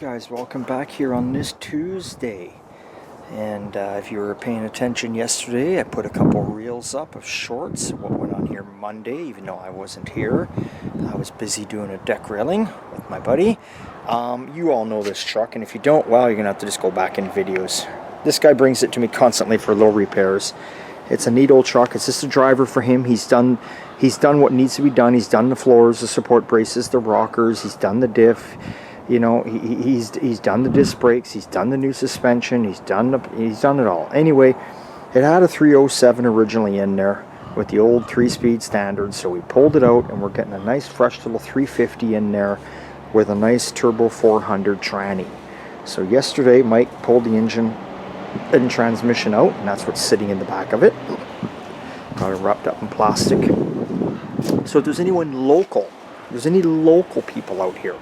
guys, welcome back here on this Tuesday. And if you were paying attention yesterday, I put a couple reels up of shorts, what went on here Monday, even though I wasn't here. I was busy doing a deck railing with my buddy. You all know this truck, and if you don't, well, you're gonna have to just go back in videos. This guy brings it to me constantly for little repairs. It's a neat old truck. It's just a driver for him. He's done what needs to be done. He's done the floors, the support braces, the rockers. He's done the diff. You know, he's done the disc brakes. He's done the new suspension. He's done it all. Anyway, it had a 307 originally in there with the old 3-speed standard. So we pulled it out, and we're getting a nice fresh little 350 in there with a nice turbo 400 tranny. So yesterday, Mike pulled the engine and transmission out, and that's what's sitting in the back of it. Got it wrapped up in plastic. So if there's any local people out here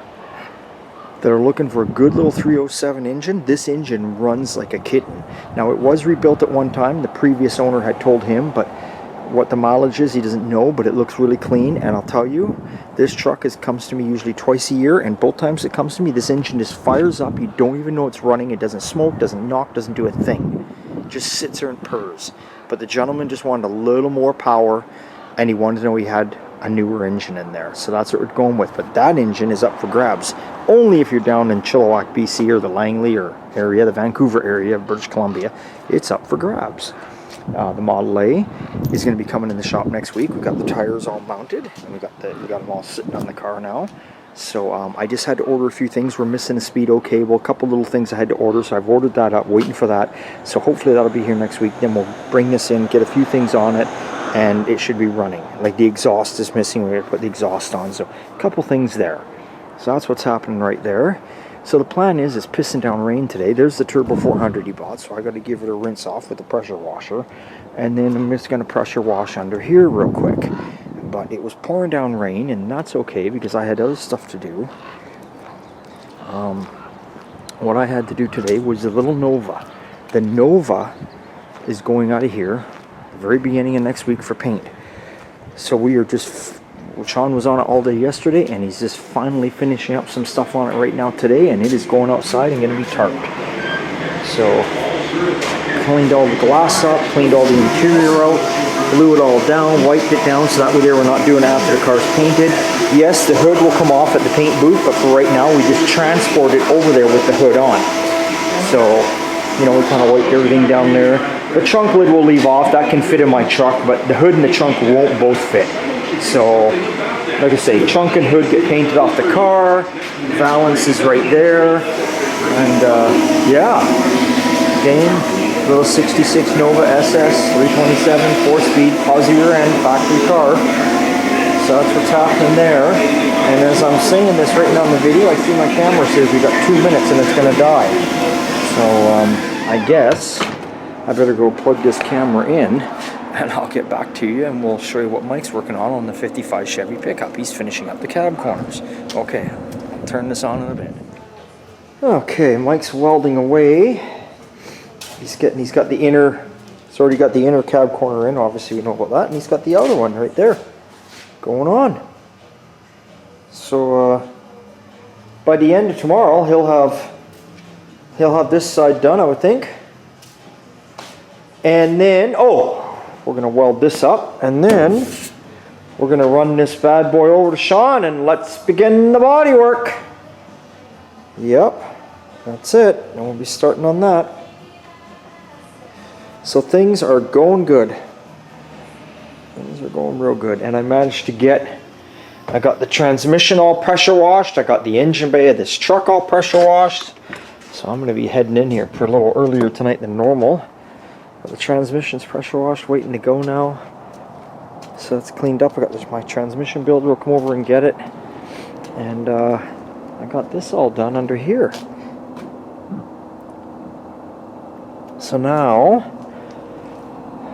that are looking for a good little 307 engine, this engine runs like a kitten. Now, it was rebuilt at one time. The previous owner had told him, but what the mileage is, he doesn't know, but it looks really clean. And I'll tell you, this truck comes to me usually twice a year, and both times it comes to me, this engine just fires up. You don't even know it's running. It doesn't smoke, doesn't knock, doesn't do a thing. It just sits there and purrs. But the gentleman just wanted a little more power, and he wanted to know he had a newer engine in there. So that's what we're going with. But that engine is up for grabs. Only if you're down in Chilliwack, BC, or the Langley or area, the Vancouver area of British Columbia, it's up for grabs. The Model A is going to be coming in the shop next week. We've got the tires all mounted, and we got them all sitting on the car now. So I just had to order a few things. We're missing a speedo cable, a couple little things I had to order, so I've ordered that up, waiting for that. So hopefully that'll be here next week. Then we'll bring this in, get a few things on it, and it should be running. Like the exhaust is missing. We're going to put the exhaust on, so a couple things there. So that's what's happening right there. So the plan is, it's pissing down rain today. There's the Turbo 400 he bought, so I got to give it a rinse off with the pressure washer. And then I'm just going to pressure wash under here real quick. But it was pouring down rain, and that's okay because I had other stuff to do. What I had to do today was the little Nova. The Nova is going out of here the very beginning of next week for paint. So we are just... Sean was on it all day yesterday, and he's just finally finishing up some stuff on it right now today, and it is going outside and going to be tarped. So, cleaned all the glass up, cleaned all the interior out, blew it all down, wiped it down, so that way we're not doing it after the car's painted. Yes, the hood will come off at the paint booth, but for right now, we just transport it over there with the hood on. So, you know, we kind of wiped everything down there. The trunk lid will leave off, that can fit in my truck, but the hood and the trunk won't both fit. So, like I say, trunk and hood get painted off the car, valance is right there, and yeah, again, little 66 Nova SS, 327, 4-speed, posi rear end, factory car. So that's what's happening there, and as I'm saying this right now in the video, I see my camera says we got 2 minutes and it's going to die. So, I guess I better go plug this camera in, and I'll get back to you, and we'll show you what Mike's working on the 55 Chevy pickup. He's finishing up the cab corners. Okay, I'll turn this on in a bit. Okay, Mike's welding away. He's got the inner, he's already got the inner cab corner in, obviously we know about that, and he's got the outer one right there going on. So by the end of tomorrow, he'll have this side done, I would think. And then, we're going to weld this up, and then we're going to run this bad boy over to Sean, and let's begin the body work. Yep, that's it. And we'll be starting on that. So things are going good. Things are going real good. And I managed to I got the transmission all pressure washed. I got the engine bay of this truck all pressure washed. So I'm going to be heading in here for a little earlier tonight than normal. The transmission's pressure washed, waiting to go now. So it's cleaned up. I got my transmission builder will come over and get it. And I got this all done under here. So now,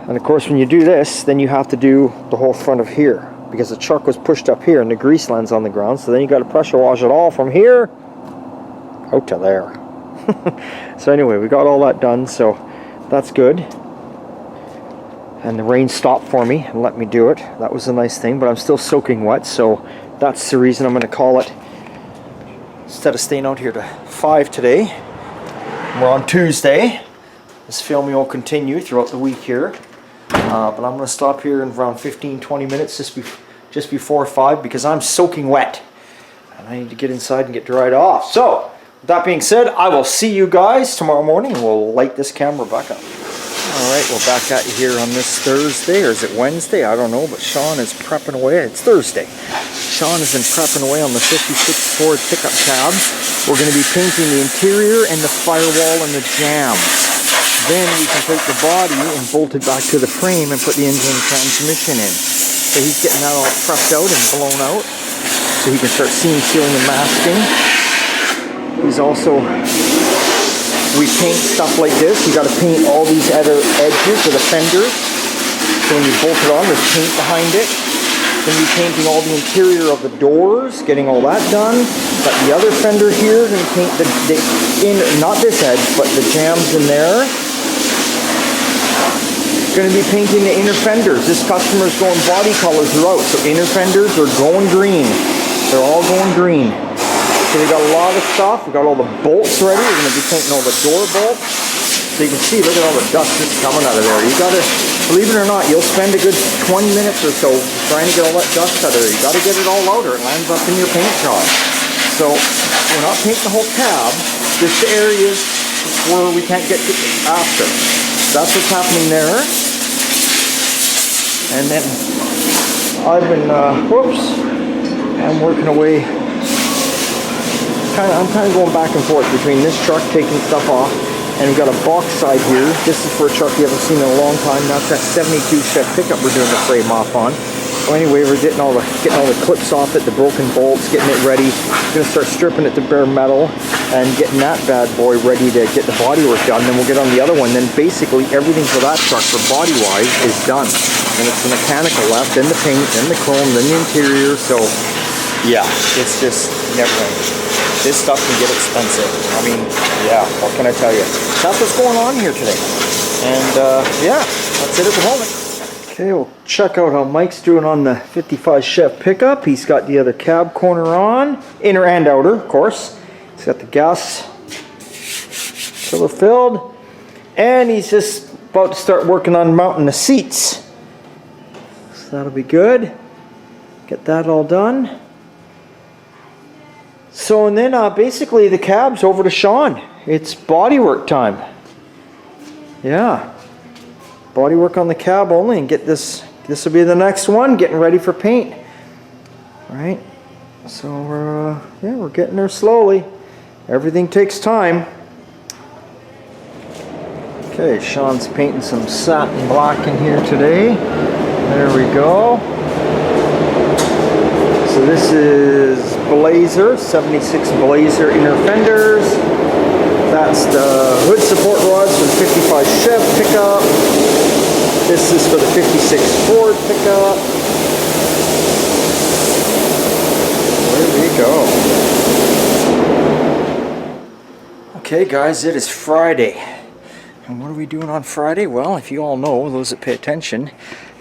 and of course when you do this, then you have to do the whole front of here, because the truck was pushed up here and the grease lands on the ground. So then you got to pressure wash it all from here out to there. So anyway, we got all that done, so that's good. And the rain stopped for me and let me do it. That was a nice thing, but I'm still soaking wet, so that's the reason I'm going to call it instead of staying out here to 5 today. We're on Tuesday. This filming will continue throughout the week here. But I'm going to stop here in around 15-20 minutes just before 5 because I'm soaking wet. And I need to get inside and get dried off. So, with that being said, I will see you guys tomorrow morning. We'll light this camera back up. Alright, we're back at you here on this Thursday, or is it Wednesday? I don't know, but Sean is prepping away. It's Thursday. Sean has been prepping away on the 56 Ford pickup cab. We're going to be painting the interior and the firewall and the jambs. Then we can take the body and bolt it back to the frame and put the engine and transmission in. So he's getting that all prepped out and blown out so he can start seam sealing and masking. He's also... We paint stuff like this. You got to paint all these other edges of the fenders. So when you bolt it on, there's paint behind it. Then you're painting all the interior of the doors, getting all that done. Got the other fender here, going to paint the inner, not this edge, but the jambs in there. Going to be painting the inner fenders. This customer's going body color throughout, so inner fenders are going green. They're all going green. So we got a lot of stuff. We got all the bolts ready. We're going to be painting all the door bolts. So you can see, look at all the dust that's coming out of there. You got to, believe it or not, you'll spend a good 20 minutes or so trying to get all that dust out of there. You got to get it all out or it lands up in your paint job. So we're not painting the whole cab, just the areas where we can't get to after. That's what's happening there. And then I've been, I'm working away. I'm kind of going back and forth between this truck taking stuff off, and we've got a box side here. This is for a truck you haven't seen in a long time. That's that 72 Chevy pickup we're doing the frame off on. So anyway, we're getting all the clips off it, the broken bolts, getting it ready. We're going to start stripping it to bare metal and getting that bad boy ready to get the bodywork done. Then we'll get on the other one. Then basically everything for that truck, for body-wise, is done. And it's the mechanical left, then the paint, then the chrome, then the interior. So yeah, it's just never ending. This stuff can get expensive. I mean, yeah, what can I tell you? That's what's going on here today. And yeah, that's it at the moment. Okay, we'll check out how Mike's doing on the 55 Chevy pickup. He's got the other cab corner on, inner and outer, of course. He's got the gas filler filled. And he's just about to start working on mounting the seats. So that'll be good. Get that all done. So, and then basically the cab's over to Sean. It's bodywork time. Yeah. Bodywork on the cab only, and get this will be the next one, getting ready for paint. Right? So we're getting there slowly. Everything takes time. Okay, Sean's painting some satin black in here today. There we go. So this is Blazer, 76 Blazer inner fenders. That's the hood support rods for the 55 Chevy pickup. This is for the 56 Ford pickup. There we go. Okay guys, it is Friday. And what are we doing on Friday? Well, if you all know, those that pay attention,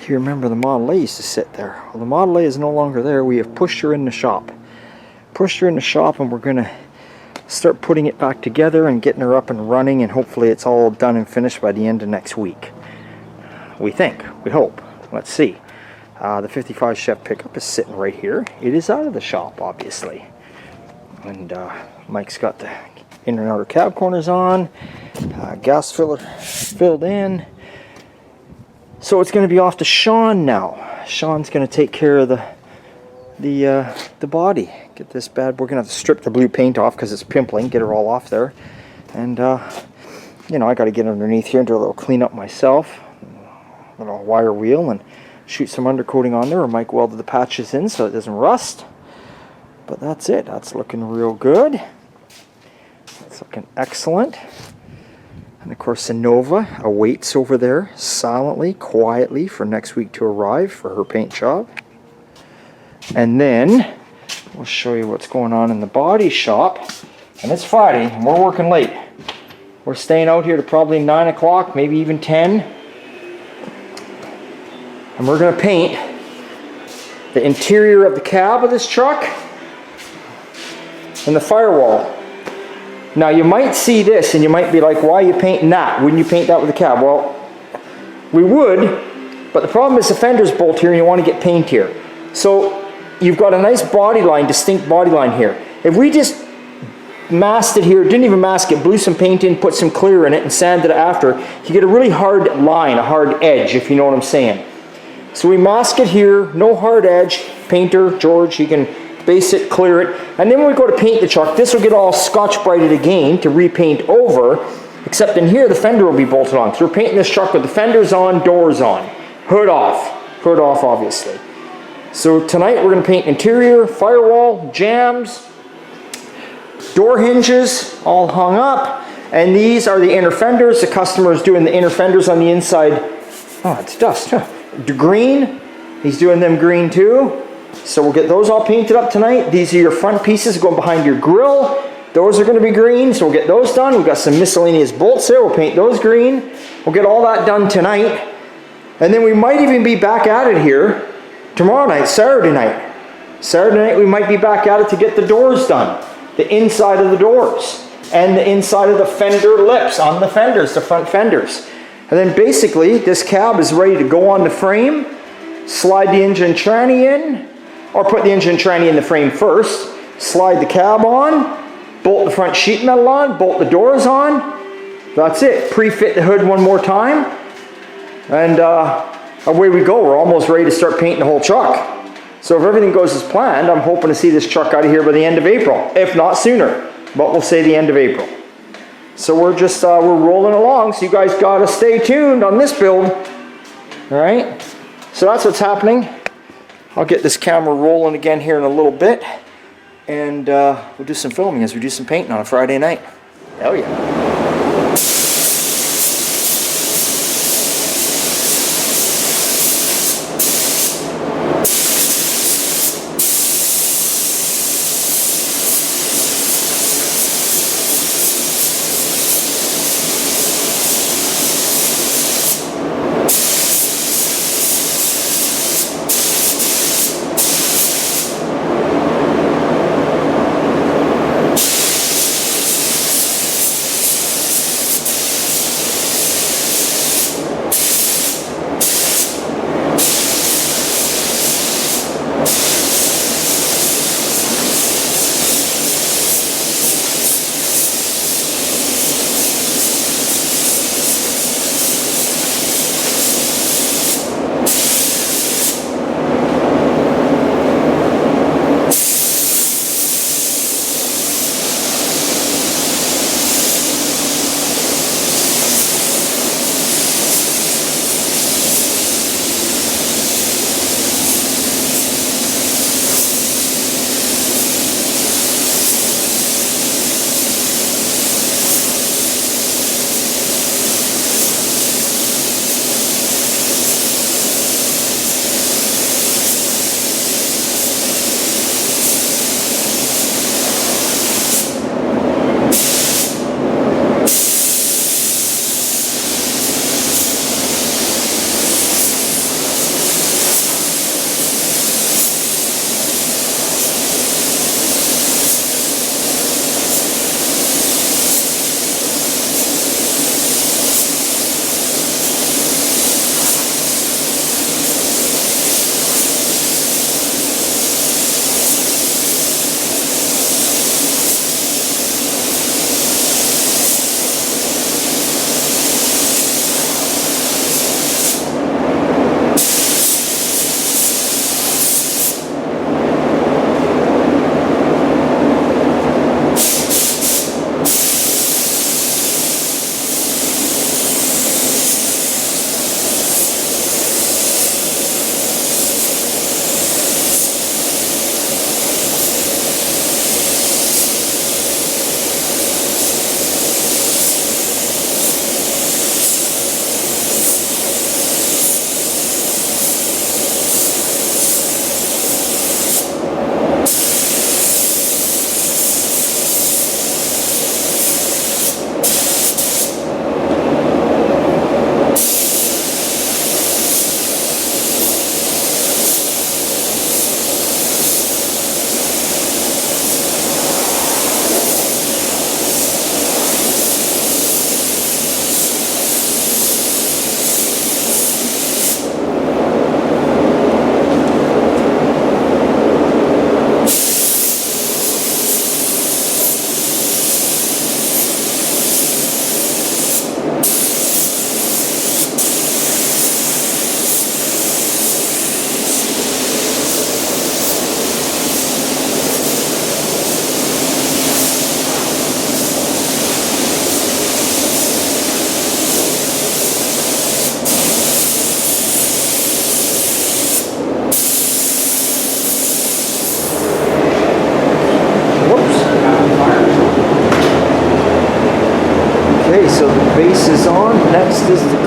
you remember the Model A used to sit there. Well, the Model A is no longer there. We have pushed her in the shop. Pushed her in the shop, and we're going to start putting it back together and getting her up and running, and hopefully it's all done and finished by the end of next week. We think. We hope. Let's see. The 55 Chevy pickup is sitting right here. It is out of the shop, obviously. And Mike's got the inner and outer cab corners on. Gas filler filled in. So it's going to be off to Sean now. Sean's going to take care of the body. Get this bad. We're going to have to strip the blue paint off because it's pimpling. Get her all off there. And, you know, I got to get underneath here and do a little cleanup myself. A little wire wheel and shoot some undercoating on there. Or Mike welded the patches in so it doesn't rust. But that's it. That's looking real good. That's looking excellent. And of course, Nova awaits over there silently, quietly for next week to arrive for her paint job. And then we'll show you what's going on in the body shop. And it's Friday, and we're working late. We're staying out here to probably 9 o'clock, maybe even 10. And we're going to paint the interior of the cab of this truck. and the firewall. Now you might see this and you might be like, why are you painting that? Wouldn't you paint that with the cab? Well, we would, but the problem is the fender's bolt here and you want to get paint here. So you've got a nice body line, distinct body line here. If we just masked it here, didn't even mask it, blew some paint in, put some clear in it and sanded it after, you get a really hard line, a hard edge, if you know what I'm saying. So we mask it here, no hard edge. Painter, George, he can base it, clear it, and then when we go to paint the truck, this will get all scotch-brighted again to repaint over, except in here the fender will be bolted on. So we're painting this truck with the fenders on, doors on, hood off obviously. So tonight we're going to paint interior, firewall, jambs, door hinges all hung up, and these are the inner fenders. The customer is doing the inner fenders on the inside. Oh, it's dust. Huh. Green, he's doing them green too. So we'll get those all painted up tonight. These are your front pieces going behind your grill. Those are going to be green, so we'll get those done. We've got some miscellaneous bolts there. We'll paint those green. We'll get all that done tonight. And then we might even be back at it here tomorrow night, Saturday night. Saturday night we might be back at it to get the doors done. The inside of the doors. And the inside of the fender lips on the fenders, the front fenders. And then basically this cab is ready to go on the frame. Slide the engine tranny in. Or put the engine tranny in the frame first. Slide the cab on. Bolt the front sheet metal on. Bolt the doors on. That's it. Pre-fit the hood one more time. And away we go. We're almost ready to start painting the whole truck. So if everything goes as planned, I'm hoping to see this truck out of here by the end of April. If not sooner. But we'll say the end of April. So we're just, we're rolling along. So you guys got to stay tuned on this build. Alright. So that's what's happening. I'll get this camera rolling again here in a little bit. And we'll do some filming as we do some painting on a Friday night. Hell yeah.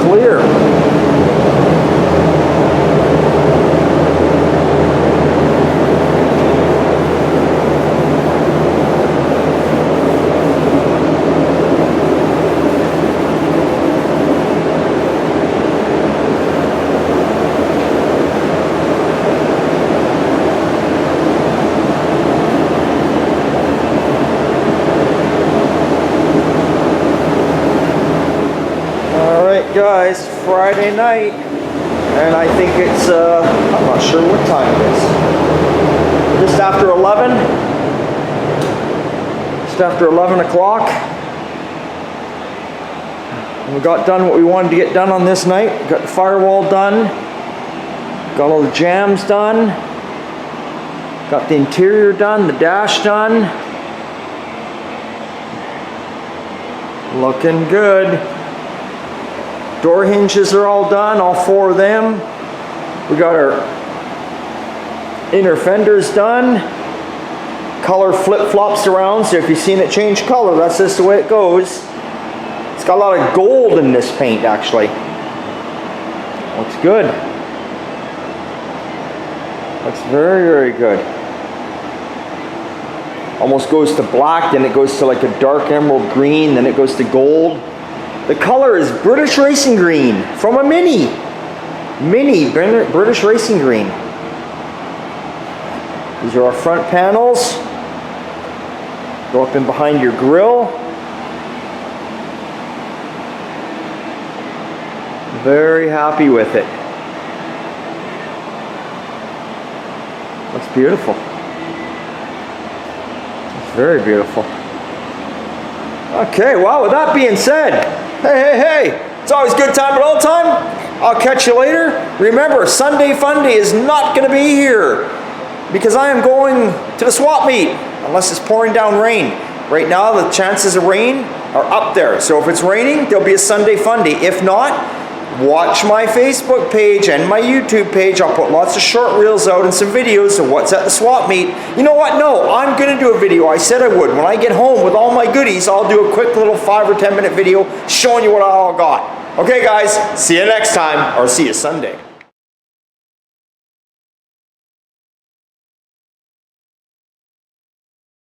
clear. Guys, Friday night, and I think it's I'm not sure what time it is. Just after 11. Just after 11 o'clock. We got done what we wanted to get done on this night. Got the firewall done. Got all the jambs done. Got the interior done, the dash done. Looking good. Door hinges are all done, all 4 of them. We got our inner fenders done. Color flip-flops around, so if you've seen it change color, that's just the way it goes. It's got a lot of gold in this paint, actually. Looks good. Looks very, very good. Almost goes to black, then it goes to like a dark emerald green, then it goes to gold. The color is British Racing Green from a Mini British Racing Green. These are our front panels. Go up in behind your grill. Very happy with it. Looks beautiful. It's very beautiful. Okay, well, with that being said, hey, it's always good time at all time. I'll catch you later. Remember, Sunday Funday is not going to be here because I am going to the swap meet unless it's pouring down rain. Right now, the chances of rain are up there. So if it's raining, there'll be a Sunday Funday. If not, watch my Facebook page and my YouTube page. I'll put lots of short reels out and some videos of what's at the swap meet. You know what? No, I'm going to do a video. I said I would. When I get home with all my goodies, I'll do a quick little 5 or 10 minute video showing you what I all got. Okay, guys, see you next time, or see you Sunday.